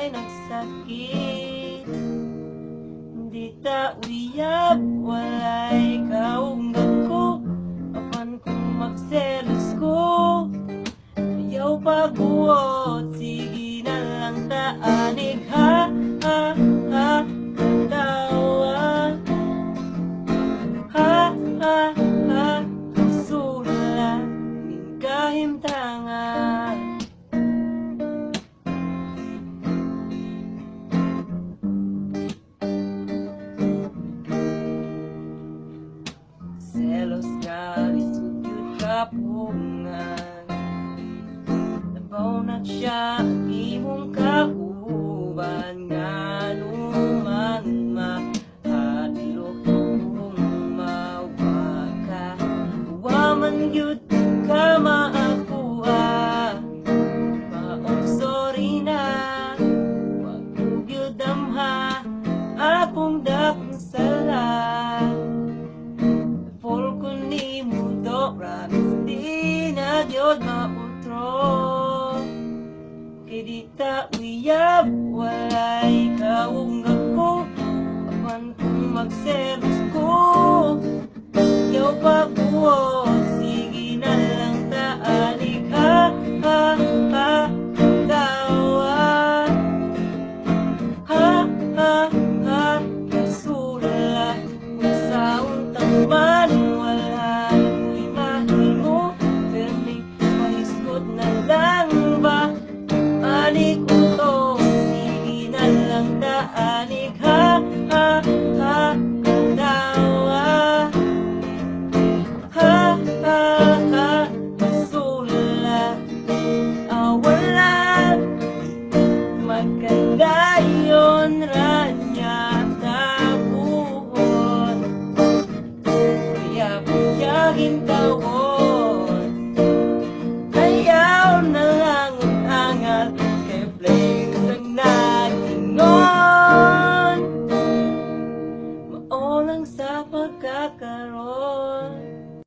kay nagsakit. Di ta uyab, walay kaunggap ko. Apan kung magselos ko, ayaw pagbuot, sige na lang taanig. Ha, ha, ha, tawa. Ha, ha, ha, sula, ning kahimtangan. Selos ka, lisod yun kapungan. Nabaw na siya ang imong kauban. Nga numan mahadlok kung mawa ka. Waman yun ka maakuha. Maong sorry na, wag mo yun damha akong dakong sala. Full ko ni mundo, promise di na Diyod mautro. Kay di ta uyab, walay kaunggap ko. Apan kung magselos ko, yaw pagbuot, sige na lang taalig. Ha, ha, ha, tawa. Ha, ha, ha, kasula, kung sa untang man wala mo'y mahimo. Pero may mahisgot na lang ba? Anik ko to, sige na lang taanig. Ha, ha, ha, tawa. Ha, ha, ha, kasula, wala. Maganda yun ranya tabuhon. Kaya biyagin tawon. Ayaw na lang angal kay flames ang nagingon. Maulang sa pagkakaroon.